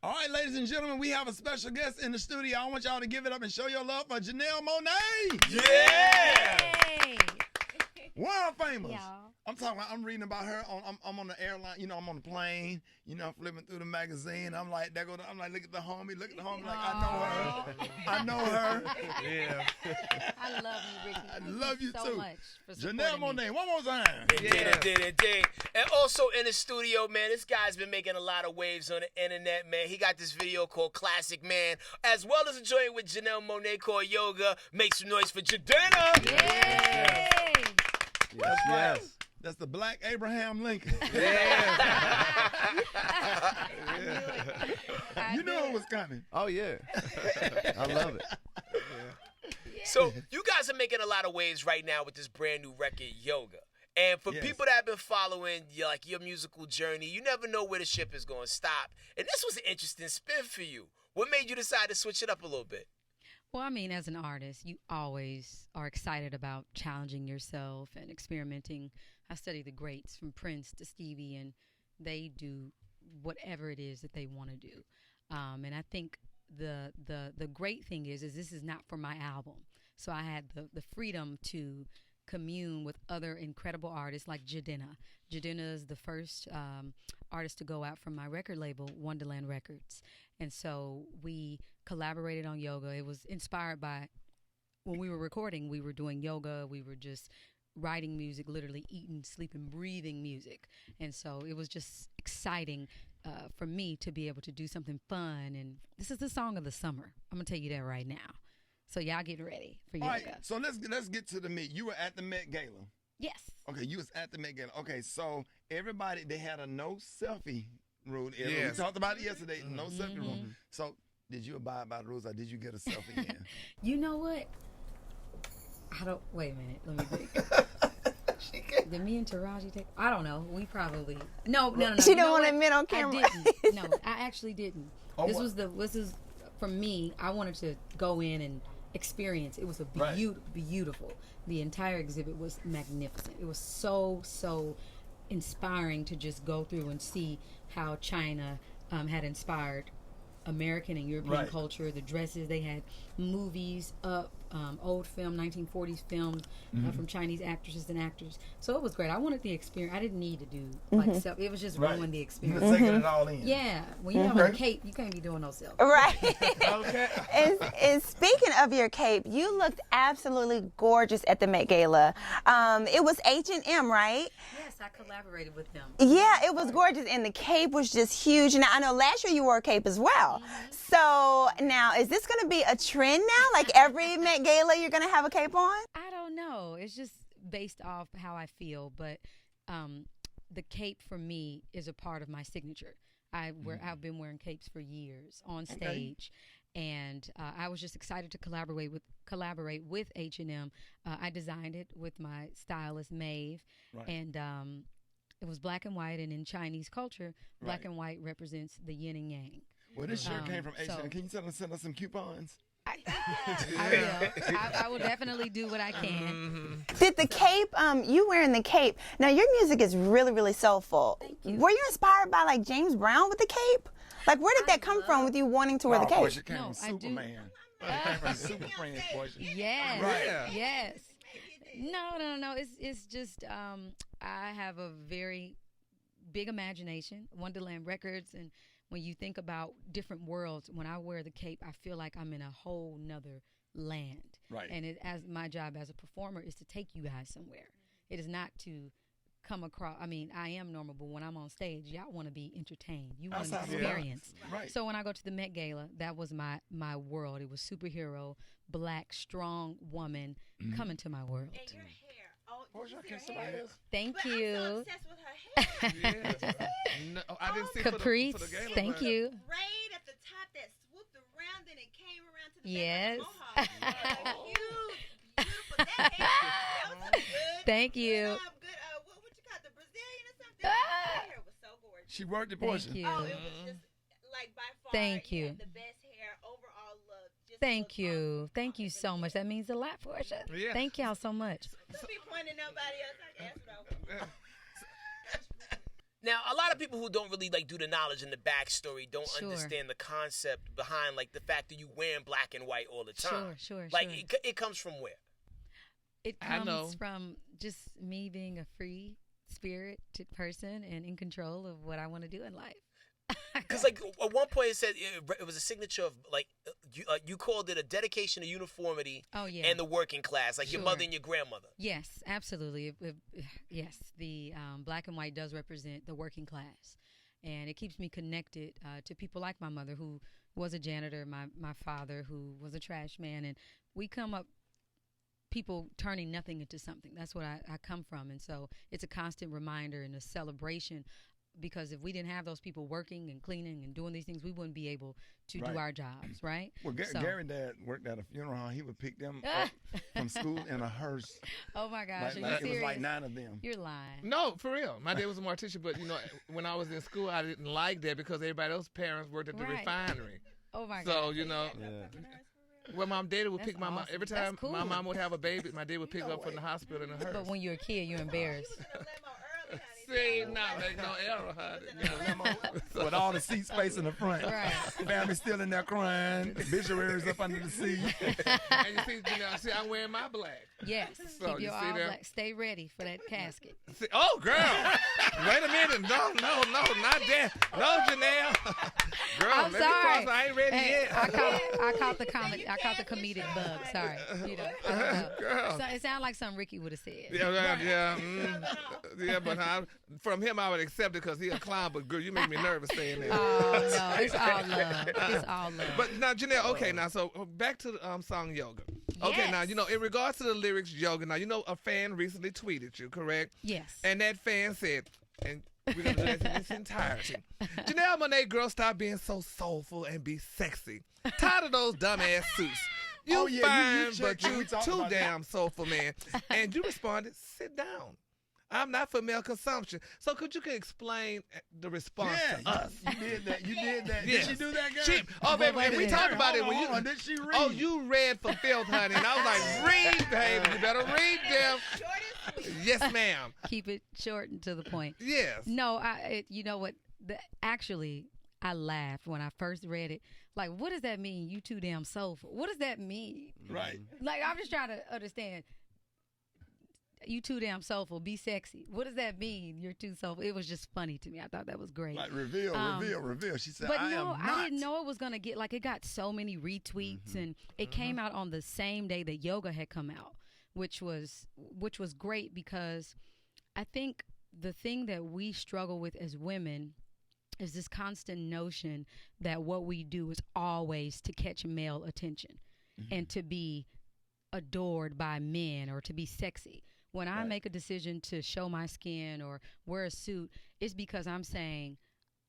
All right, ladies and gentlemen, we have a special guest in the studio. I want y'all to give it up and show your love for Janelle Monáe. Yeah! Hey. World famous. Y'all. I'm reading about her. I'm on the airline. You know, I'm on the plane. You know, flipping through the magazine. I'm like, look at the homie. Look at the homie. Like, I know her. I know her. Yeah. I love you, Ricky. I love you so too. much for Janelle supporting me. Monáe, one more time. Indeed. And also in the studio, man, this guy's been making a lot of waves on the internet, man. He got this video called Classic Man, as well as a joint with Janelle Monáe called Yoga. Make some noise for Jidenna. Yay! Yes. That's the Black Abraham Lincoln. You knew it was coming. Oh, yeah. I love it. So you guys are making a lot of waves right now with this brand new record, Yoga. And for people that have been following your musical journey, you never know where the ship is going to stop. And this was an interesting spin for you. What made you decide to switch it up a little bit? Well, I mean, as an artist, you always are excited about challenging yourself and experimenting. I study the greats from Prince to Stevie, and they do whatever it is that they want to do. And I think the great thing is this is not for my album. So I had the freedom to commune with other incredible artists like Jidenna. Jidenna is the first artist to go out from my record label, Wonderland Records. And so we collaborated on Yoga. It was inspired by when we were recording, we were doing yoga. We were just writing music, literally eating, sleeping, breathing music. And so it was just exciting for me to be able to do something fun. And this is the song of the summer. I'm going to tell you that right now. So y'all get ready for Yoga. All right, so let's get to the meat. You were at the Met Gala. Yes. Okay, you was at the Met Gala. Okay, so everybody, they had a no selfie rule. Yes. We talked about it yesterday, no selfie rule. So did you abide by the rules or did you get a selfie in? You know what? Wait a minute. Let me think. Did me and Taraji take? I don't know. We probably no. She didn't want to admit on camera. I didn't. No, I actually didn't. Oh, this is for me. I wanted to go in and experience. It was a beautiful. The entire exhibit was magnificent. It was so inspiring to just go through and see how China had inspired American and European culture. The dresses, they had movies up, old film, 1940s films from Chinese actresses and actors. So it was great. I wanted the experience. I didn't need to do like self. It was just ruin the experience. You were taking it all in. Yeah. When you have a cape, you can't be doing no self. Right. Okay. And speaking of your cape, you looked absolutely gorgeous at the Met Gala. It was H&M, right? Yes, I collaborated with them. Yeah, it was gorgeous, and the cape was just huge. Now, I know last year you wore a cape as well. So now, is this going to be a trend now? Like every Met Gala, you're going to have a cape on? I don't know. It's just based off how I feel, but the cape for me is a part of my signature. I've been wearing capes for years on stage, and I was just excited to collaborate with H&M. I designed it with my stylist Maeve, and it was black and white. And in Chinese culture, black and white represents the yin and yang. Well, this shirt came from H&M. Can you send us some coupons? I will definitely do what I can. Did the cape, you wearing the cape, now your music is really, really soulful. Thank you. Were you inspired by like James Brown with the cape? Like where did that come from with you wanting to wear the Of cape? course, it came No, from I do. Superman. It came from Super Friends, portion. Yes. Right. Yes. No. It's just I have a very big imagination. Wonderland Records, and when you think about different worlds, when I wear the cape, I feel like I'm in a whole nother land. Right. And as my job as a performer is to take you guys somewhere. It is not to come across. I mean, I am normal, but when I'm on stage, y'all want to be entertained. You want an experience. Right. So when I go to the Met Gala, that was my world. It was superhero, black, strong woman coming to my world. And your hair. Oh, Portia, did you can see somebody her hair? else? Thank But you. I'm so obsessed with her hair. No, I didn't see Caprice, for the gala, thank but- you. Braid at the top that swooped around, then it came around to the Yes. back like a mohawk. Huge, beautiful. That hair, that was good. Thank you. Good, what you call it, the Brazilian or something? That hair was so gorgeous. She worked it, Thank Portia. you. Oh, it was just like by far. Thank you. Had the best hair, overall look. Just Thank looked you. awesome. Thank you so much. That means a lot, Portia. Yeah. Thank y'all so much. Don't be pointing at nobody else. That's what I want. Now, a lot of people who don't really like do the knowledge and the backstory don't Sure. understand the concept behind like the fact that you wearing black and white all the time. Sure. Like it comes from where? It I know. comes from just me being a free spirited person and in control of what I want to do in life. Because like at one point it said it was a signature of like you called it a dedication to uniformity Oh, yeah. and the working class, like your Sure. mother and your grandmother. Yes, absolutely. Yes, the black and white does represent the working class, and it keeps me connected to people like my mother, who was a janitor, my father, who was a trash man, and we come up people turning nothing into something. That's what I come from, and so it's a constant reminder and a celebration. Because if we didn't have those people working and cleaning and doing these things, we wouldn't be able to do our jobs, right? Well, So- Gary Dad worked at a funeral home. He would pick them up from school in a hearse. Oh my gosh, Like, are you it was serious? like 9 of them. You're lying. No, for real. My dad was a mortician, but when I was in school, I didn't like that because everybody else's parents worked at the Right. refinery. Oh my So God. well, my daddy would That's pick my mom awesome. every That's time cool. my mom would have a baby. My dad would pick up from the hospital in a hearse. But when you're a kid, you're embarrassed. See, not make no error, honey. With all the seats facing the front. Right. Family still in there crying. Obituaries up under the seat. And you see, I'm wearing my black. Yes. So, Keep you your see all that? black. Stay ready for that casket. See, oh, girl. Wait a minute. No, not that. No, Janelle. Girl, I'm let sorry. me cross. I ain't ready Hey, yet. I caught the comedy. I caught the comedic bug. Sorry. You know, I don't know. Girl. So it sounded like something Ricky would have said. Yeah, but from him I would accept it because he a clown. But girl, you make me nervous saying that. Oh no, it's all love. It's all love. But now, Janelle, okay, now so back to the song Yoga. Okay, now Yes. in regards to the lyrics Yoga. Now a fan recently tweeted you, correct? Yes. And that fan said, and we're gonna do this in its entirety. Janelle Monáe, girl, stop being so soulful and be sexy. Tired of those dumbass suits. You Oh, yeah, fine, you but checked- you we talked too about that. damn soulful, man. And you responded, sit down. I'm not for male consumption. So could you explain the response to us? You did that. You did that. Yes. Did she do that, girl? Oh, baby, wait and a we minute. talked about it Hold when on, you. hold on. Did she read? Oh, you read for filth, honey, and I was like, read, baby. You better read them. Yes, ma'am. Keep it short and to the point. Yes. No, you know what? Actually, I laughed when I first read it. Like, what does that mean? You too damn soulful. What does that mean? Right. Like, I'm just trying to understand. You too damn soulful. Be sexy. What does that mean? You're too soulful. It was just funny to me. I thought that was great. Like, reveal. She said, But I no, am not. I didn't know it was gonna get like it got so many retweets, and it came out on the same day that Yoga had come out, which was great because I think the thing that we struggle with as women is this constant notion that what we do is always to catch male attention and to be adored by men or to be sexy. When I make a decision to show my skin or wear a suit, it's because I'm saying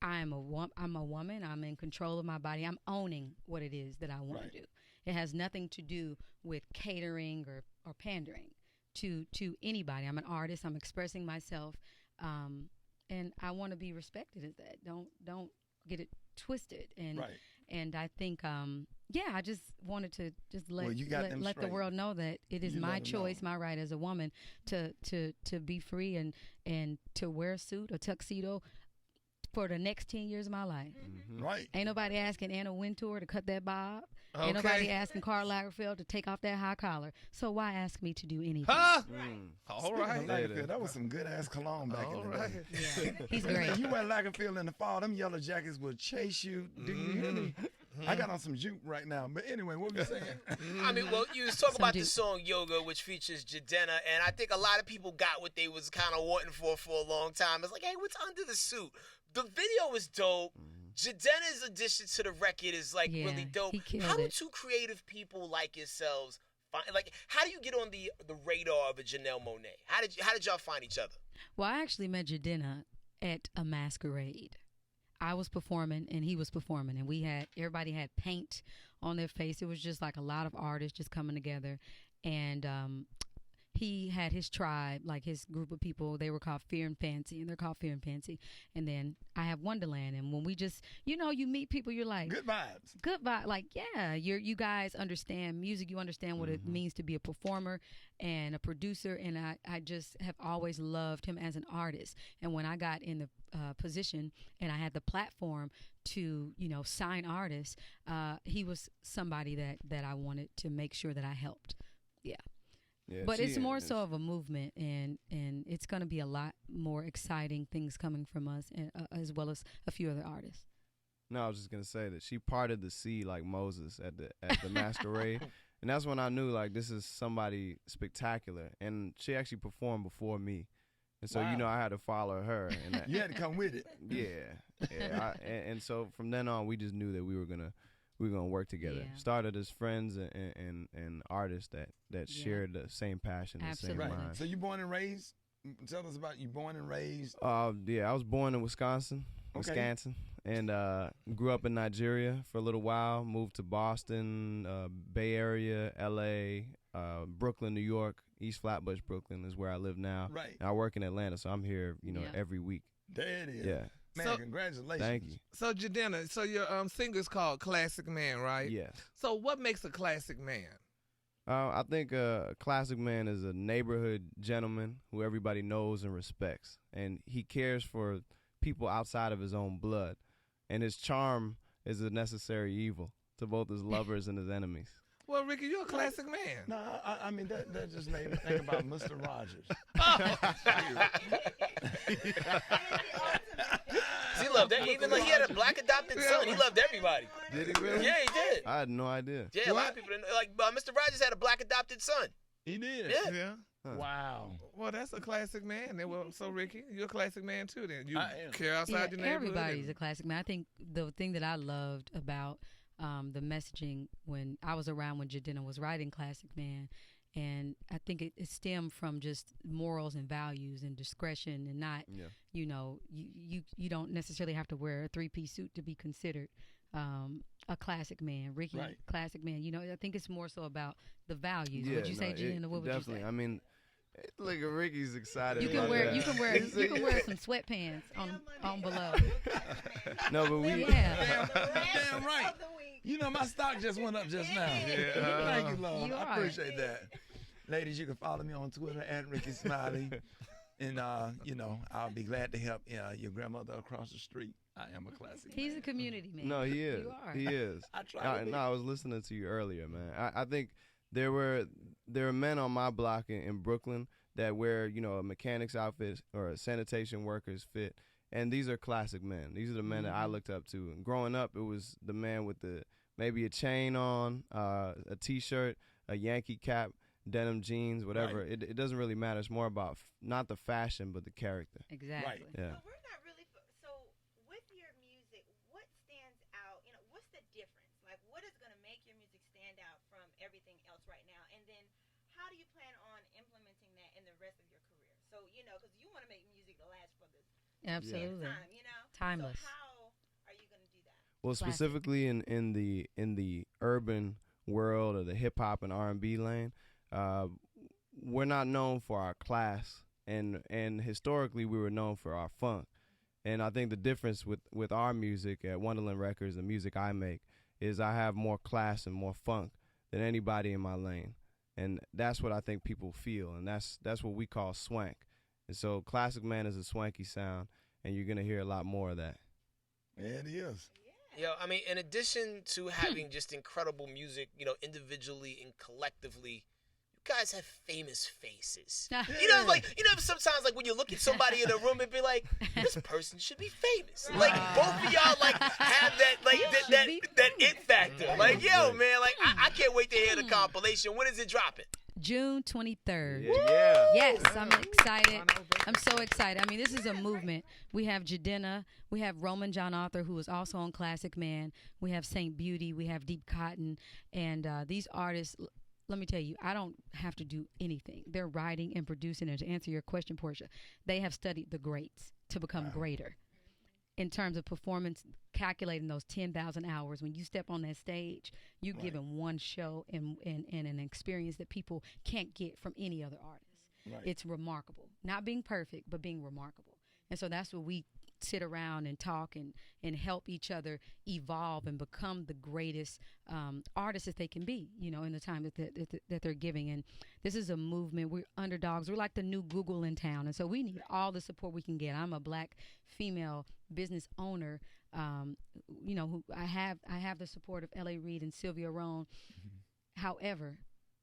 I'm a woman. I'm in control of my body. I'm owning what it is that I want to do. It has nothing to do with catering or pandering to anybody. I'm an artist. I'm expressing myself, and I want to be respected as that. Don't get it twisted. And I think I just wanted to just let the world know that it is my choice, my right as a woman to be free and to wear a suit or tuxedo for the next 10 years of my life. Right. Ain't nobody asking Anna Wintour to cut that bob. Okay. Ain't nobody asking Karl Lagerfeld to take off that high collar. So why ask me to do anything? Huh? All Speaking right. of Lagerfeld, that was some good ass cologne back in the day. Yeah, he's great. You wear Lagerfeld in the fall, them yellow jackets will chase you. Do you hear me? I got on some juke right now. But anyway, what were you saying? I mean, well, you was talking Some about the dude. song Yoga, which features Jidenna, and I think a lot of people got what they was kind of wanting for a long time. It's like, hey, what's under the suit? The video was dope. Jidenna's addition to the record is like Yeah, really dope. he killed How do it. two creative people like yourselves find? Like, how do you get on the radar of a Janelle Monáe? How did y'all find each other? Well, I actually met Jidenna at a masquerade. I was performing and he was performing, and everybody had paint on their face. It was just like a lot of artists just coming together, and he had his tribe, like his group of people. They were called Fear and Fancy, and they're called Fear and Fancy. And then I have Wonderland, and when we just, you meet people, you're like, Good vibes. good vibe. Like, yeah, you guys understand music. You understand what it means to be a performer and a producer. And I just have always loved him as an artist. And when I got in the position and I had the platform to, sign artists, he was somebody that I wanted to make sure that I helped. Yeah. Yeah, But it's more is. so of a movement, and it's going to be a lot more exciting things coming from us, and, as well as a few other artists. No, I was just gonna say that she parted the sea like Moses at the masquerade, and that's when I knew like this is somebody spectacular. And she actually performed before me, and so Wow. I had to follow her. And You had to come with it. yeah. And so from then on, we just knew that we were gonna work together. Yeah. Started as friends and artists that Yeah. shared the same passion, the same Absolutely. mind. So you born and raised? Tell us about you born and raised. Yeah, I was born in Wisconsin, and grew up in Nigeria for a little while. Moved to Boston, Bay Area, L.A., Brooklyn, New York. East Flatbush, Brooklyn is where I live now. Right. And I work in Atlanta, so I'm here, Yeah. every week. There it is. Yeah. Man, So- congratulations. Thank you. So Jidenna, so your singer's called Classic Man, right? Yes. So what makes a classic man? I think a classic man is a neighborhood gentleman who everybody knows and respects, and he cares for people outside of his own blood, and his charm is a necessary evil to both his lovers and his enemies. Well, Ricky, you're a classic man. No, I mean that just made me think about Mr. Rogers. He loved that. Even though he had a black adopted son, he loved everybody. Did he really? Yeah, he did. I had no idea. Yeah, a lot of people didn't know. Like Mr. Rogers had a black adopted son. He did. Yeah. Yeah. Huh. Wow. Well, that's a classic man. Well, so Ricky, you're a classic man too. Then you I am. care outside your neighborhood. Everybody's and- a classic man. I think the thing that I loved about the messaging when I was around when Jidenna was writing Classic Man, and I think it stemmed from just morals and values and discretion, and not, Yeah. you don't necessarily have to wear a 3-piece suit to be considered a classic man. Ricky, Right. classic man. I think it's more so about the values. Yeah, Would you say, Jidenna? What would definitely. you say? I mean, look at Ricky's excited. You can about wear that. you can wear some sweatpants on below. No, but we. Yeah. Damn right. My stock just went up just now. Thank you, Lord. You I are. appreciate that. Ladies, you can follow me on Twitter at Rickey Smiley. And, I'll be glad to help your grandmother across the street. I am a classic. He's man. a community man. No, he is. You are. He is. I try to be. No, I was listening to you earlier, man. I think there were men on my block in Brooklyn that wear, a mechanic's outfit or a sanitation worker's fit, and these are classic men. These are the men that I looked up to. And growing up, it was the man with maybe a chain on, a T-shirt, a Yankee cap, denim jeans, whatever. Right. It doesn't really matter. It's more about not the fashion, but the character. Exactly. Yeah. But we're not really. So with your music, what stands out? What's the difference? Like, what is going to make your music stand out from everything else right now? And then, how do you plan on implementing that in the rest of your career? So because you want to make music to last for the Absolutely. time. Timeless. So how are you going to do that? Well, Classic. specifically in the urban world or the hip hop and R&B lane, we're not known for our class, and historically we were known for our funk. And I think the difference with our music at Wonderland Records, the music I make, is I have more class and more funk than anybody in my lane, and that's what I think people feel, and that's what we call swank. And so, Classic Man is a swanky sound, and you're gonna hear a lot more of that. Yeah, it is. I mean, in addition to having just incredible music, individually and collectively, you guys have famous faces. Sometimes like when you look at somebody in a room and be like, this person should be famous. Like both of y'all like have that that it factor. Like, yo, man, like I can't wait to hear the compilation. When is it dropping? June 23rd. Yeah. Yes, I'm excited. I'm so excited. I mean, this is a movement. We have Jidenna. We have Roman John Arthur, who is also on Classic Man. We have Saint Beauty. We have Deep Cotton. And these artists, let me tell you, I don't have to do anything. They're writing and producing. And to answer your question, Portia, they have studied the greats to become greater. in terms of performance, calculating those 10,000 hours, when you step on that stage, you're giving one show and an experience that people can't get from any other artist. Right. It's remarkable. Not being perfect, but being remarkable. And so that's what we sit around and talk and help each other evolve and become the greatest artists that they can be, you know, in the time that they're giving. And this is a movement. We're underdogs. We're like the new Google in town. And so we need all the support we can get. I'm a black female business owner, you know, who I have the support of L.A. Reid and Sylvia Rohn. However,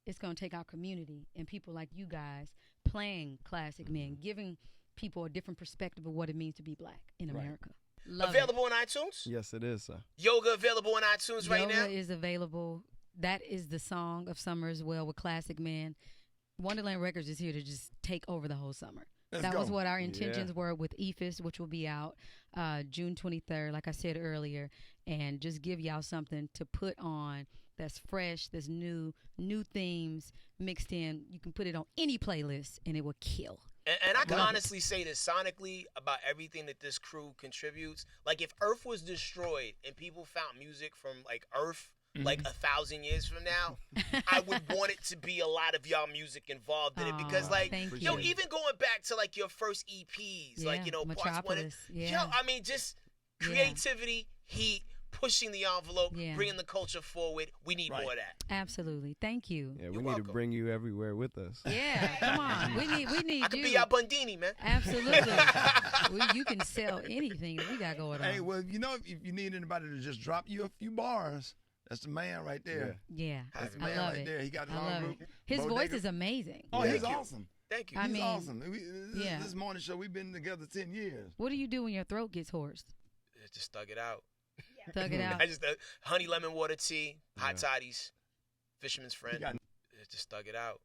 it's going to take our community and people like you guys playing classic men, giving people a different perspective of what it means to be black in America. Love available on iTunes? Yes, it is, sir. Yoga available on iTunes right now? Yoga is available. That is the song of summer as well with Classic Man. Wonderland Records is here to just take over the whole summer. That was what our intentions were with EFIS, which will be out June 23rd, like I said earlier, and just give y'all something to put on that's fresh, that's new themes mixed in. You can put it on any playlist, and it will kill. And I can honestly say this sonically about everything that this crew contributes. Like, if Earth was destroyed and people found music from, like, Earth, like 1,000 years from now, I would want it to be a lot of y'all music involved in it. Because, like, yo, even going back to, like, your first EPs, like, you know, parts one. Yo, I mean, just creativity, heat, pushing the envelope, bringing the culture forward. We need more of that. Absolutely. Thank you. Yeah, we need to bring you everywhere with us. Yeah, come on. We need I you. could be our Bundini, man. Absolutely. You can sell anything that we got going on. Hey, well, you know, if you need anybody to just drop you a few bars, that's the man right there. Yeah. That's the I man love right it. there. He got I love group. it. His voice is amazing. Oh, he's awesome. Thank you. He's awesome. This morning show, we've been together 10 years. What do you do when your throat gets hoarse? Just thug it out. Thug it out. I just honey lemon water tea, hot toddies, fisherman's friend. Just thug it out.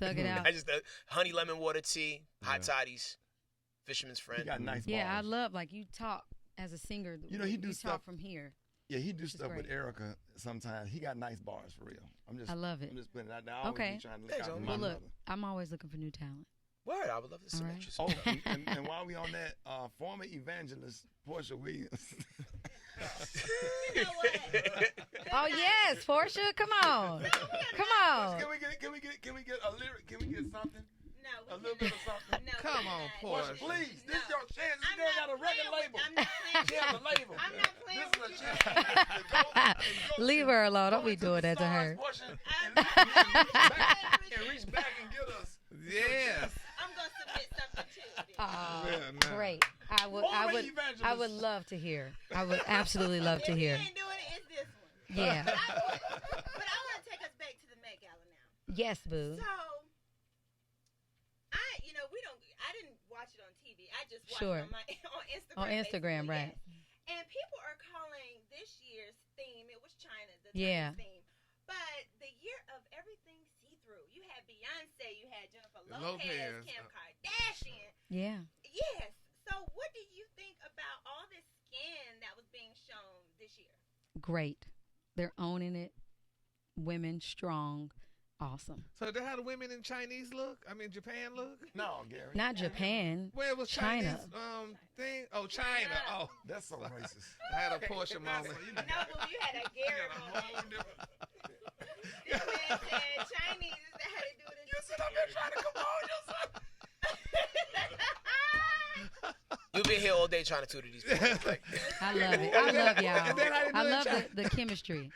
Thug it out. I just honey lemon water tea, hot toddies, fisherman's friend. He got nice bars. Yeah, I love, like, you talk as a singer. You know, he do stuff talk from here. Yeah, he do stuff with Erica sometimes. He got nice bars for real. I love it. I'm just putting it out there. I always be trying to look out for my look, mother. I'm always looking for new talent. Word, I would love to submit you some Oh, stuff. and while we on that, former evangelist Portia Williams. You know what? Oh yes, Portia, come on, come on. Can we get a lyric? Can we get something? No, A little bit of something. No, Come we're on, not. Portia. Please, this is your chance. This I'm girl not got a record playing with- label. I'm not playing She has a label. I'm not playing This with is you. a chance to go Leave her alone. Don't go be into doing the that to her. stars portion I'm and reach back and get us. Yes. I'm gonna submit something too. Great. I would love to hear. I would absolutely love to hear. If you ain't doing it, it's this one. Yeah. But I want to take us back to the Met Gala now. Yes, boo. So, I didn't watch it on TV. I just watched Sure. it on Instagram. On Instagram, basically, right. yes. And people are calling this year's theme, it was China, the Yeah. Chinese theme. But the year of everything see-through. You had Beyonce, you had Jennifer Lopez, Kim Kardashian. Yeah. Yes. So what do you think about all this skin that was being shown this year? Great. They're owning it. Women strong. Awesome. So how the women in Chinese look? I mean, Japan look? No, Gary. Not Japan. Where was China. Chinese thing? Oh, China. Oh, That's so racist. I had a Portia moment. No, but you had a Gary moment. This man said Chinese is that how they do it in You sit up here trying to compose yourself. You'll be here all day trying to tutor these people. Like, I love it. I love y'all. And then how they do I in love China? the chemistry.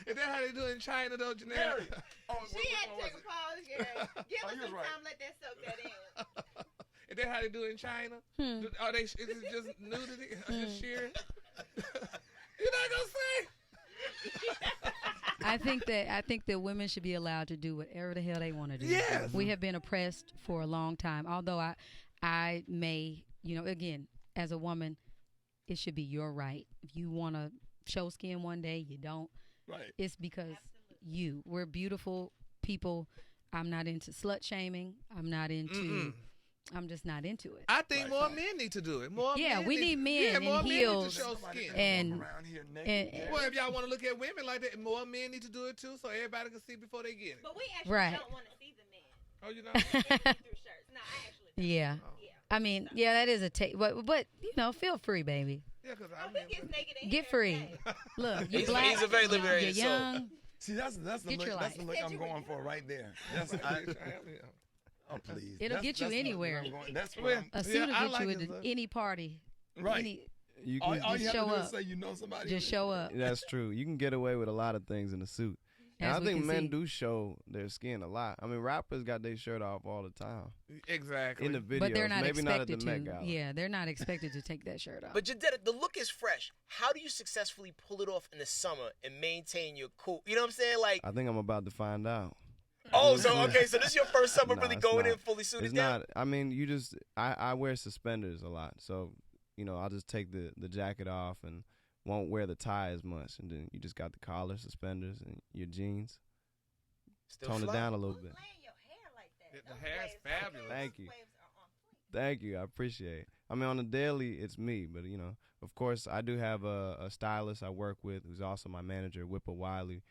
Is that how they do in China, though, Janelle? Gary. Oh, She had to take a pause, Gary. Give us you some was right. time, let that soak that in. Is that how they do in China? Are they? Is it just nudity? Just sheer? You're not gonna say? I think that women should be allowed to do whatever the hell they want to do. Yes. We have been oppressed for a long time. Although I may, again, as a woman, it should be your right. If you want to show skin one day, you don't. Right. It's because we're beautiful people. I'm not into slut shaming. I'm just not into it. I think more men need to do it. More men we need men more in men heels need to show skin. and around here naked. Well, if y'all want to look at women like that, more men need to do it too, so everybody can see before they get it. But we actually Right. don't want to see the men Oh, you know? in see-through shirts. No, I actually don't. yeah. I mean, yeah, that is a take, but you know, feel free, baby. Yeah, because He gets naked in Get here free. every day. Look, you're He's- black. he's a very you're liberated soul. young. See, that's the Get look. your That's the life. look I'm going for right there. That's oh please. It'll That's- get you that's the look anywhere. I'm going- That's what Well, I'm, A suit Yeah, will I get like you his into look. any party. right. Any, You All, can, all you Just have show to do is up. say you know somebody. just show up. that's true. You can get away with a lot of things in a suit. And As I we think can men see. do show their skin a lot. I mean, rappers got their shirt off all the time Exactly. in the videos. But they're not maybe not at expected the Met to. Gala. Yeah, they're not expected to take that shirt off. But Jidenna, the look is fresh. How do you successfully pull it off in the summer and maintain your cool? You know what I'm saying? Like, I think I'm about to find out. oh, so okay, so this is your first summer Nah, really it's going in not. fully suited It's down. not. I mean, you just. I wear suspenders a lot, so I'll just take the jacket off and won't wear the tie as much, and then you just got the collar, suspenders, and your jeans. Still Tone it fly. down a little Who's bit. laying your hair like that? The Those hair's waves- fabulous. Thank you. Waves are on point. Thank you. I appreciate it. I mean, on the daily, it's me, but of course, I do have a stylist I work with who's also my manager, Whipper Wiley,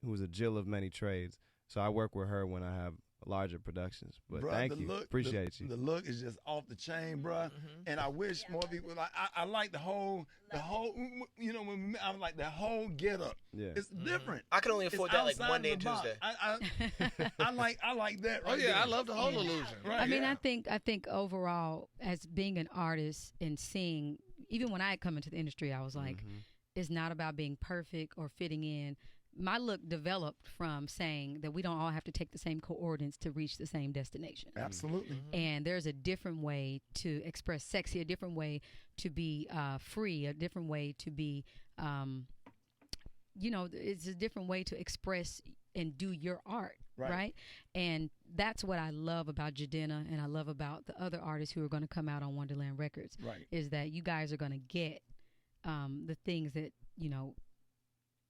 who's a Jill of many trades. So I work with her when I have larger productions. But Bruh, thank the you. look, Appreciate you. The look is just off the chain, bruh. And I wish more people like. I like the whole. When we met, I was like the whole get up. Yeah. It's different. I can only It's afford that like outside Monday the and box. Tuesday. I like that. Oh Right yeah, there. I love the whole illusion. Right. I mean, yeah. I think overall, as being an artist and seeing, even when I had come into the industry, I was like, it's not about being perfect or fitting in. My look developed from saying that we don't all have to take the same coordinates to reach the same destination. Absolutely. And there's a different way to express sexy, a different way to be free, a different way to be, it's a different way to express and do your art, right? And that's what I love about Jidenna, and I love about the other artists who are going to come out on Wonderland Records, Right. is that you guys are going to get the things that,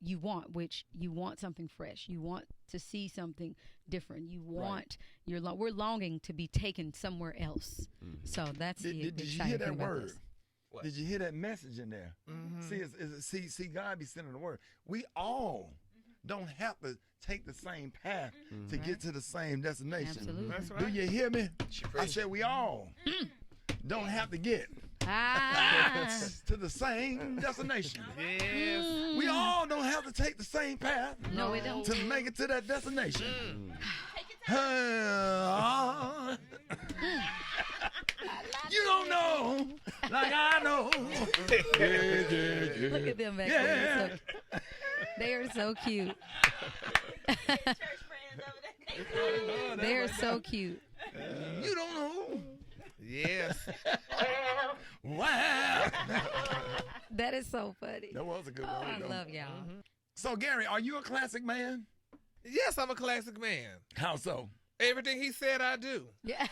you want, which you want something fresh. You want to see something different. You want we're longing to be taken somewhere else. So that's Did you exciting hear thing that about word? this. What? Did you hear that message in there? See, God be sending the word. We all don't have to take the same path to get to the same destination. Absolutely. That's Do right. you hear me? She I preaching. said we all don't have to get Ah, to the same destination. Yes. We all don't have to take the same path no, we don't. to make it to that destination. You don't know like I know. Look at them back Yeah. there. They are so cute. Church friends over there. They are so cute. You don't know. Yes. Wow. That is so funny. That was a good Oh, one. I though. love y'all. So, Gary, are you a classic man? Yes, I'm a classic man. How so? Everything he said, I do. Yeah.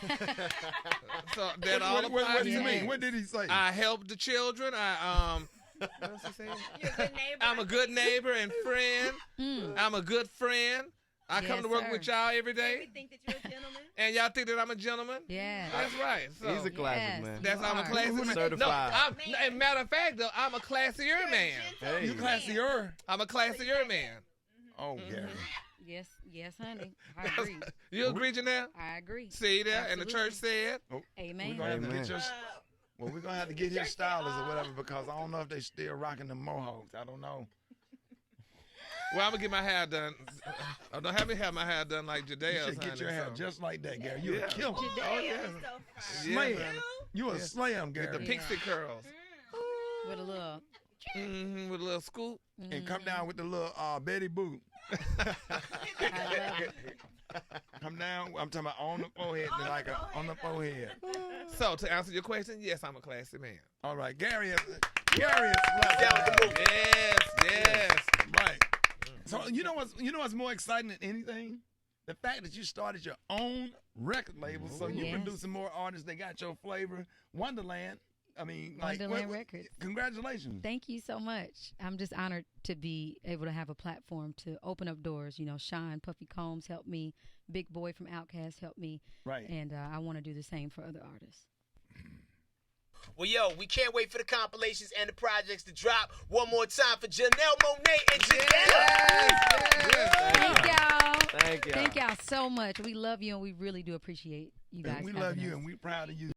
So that all What applies do to you me. mean? What did he say? I help the children. What else he saying? You're a good neighbor. I'm a good neighbor and friend. I'm a good friend. I come Yes, to work sir. with y'all every We day, think that you're a gentleman. and y'all think that I'm a gentleman. Yeah. That's right. So He's a classic Yes. man. that's I'm a You are. classic man. Certified. No, as a matter of fact, though, I'm a classier man. Hey. You classier? I'm a classier man. Oh, Gary. Yes, honey. I agree. You agree, Janelle? I agree. See there, and the church said. Oh, Amen. We're gonna have to Amen. get your. Well, we're gonna have to get his stylist or whatever because I don't know if they still rocking the mohawks. I don't know. Well, I'm gonna get my hair done. Don't have me have my hair done like You Jadea's. should get your hair just like that, Gary. You a killer. Oh yeah. Slam. Yeah, You a slam, With the Gary. pixie curls. With a little. With a little scoop. And come down with the little Betty Boop. I love it. Come down. I'm talking about on the forehead, on the forehead. So to answer your question, yes, I'm a classy man. All right, Gary is classic. Yes. Right. So you know what's more exciting than anything? The fact that you started your own record label, so you're Yes. producing more artists that got your flavor. Wonderland. I mean, like, Wonderland Records. Congratulations. Thank you so much. I'm just honored to be able to have a platform to open up doors. Sean Puffy Combs helped me. Big Boy from Outkast helped me. Right. And I want to do the same for other artists. Well, yo, we can't wait for the compilations and the projects to drop. One more time for Janelle Monáe and Jidenna. Thank y'all. Thank you. Thank y'all so much. We love you, and we really do appreciate you guys. And we having love you, us. and we proud of you.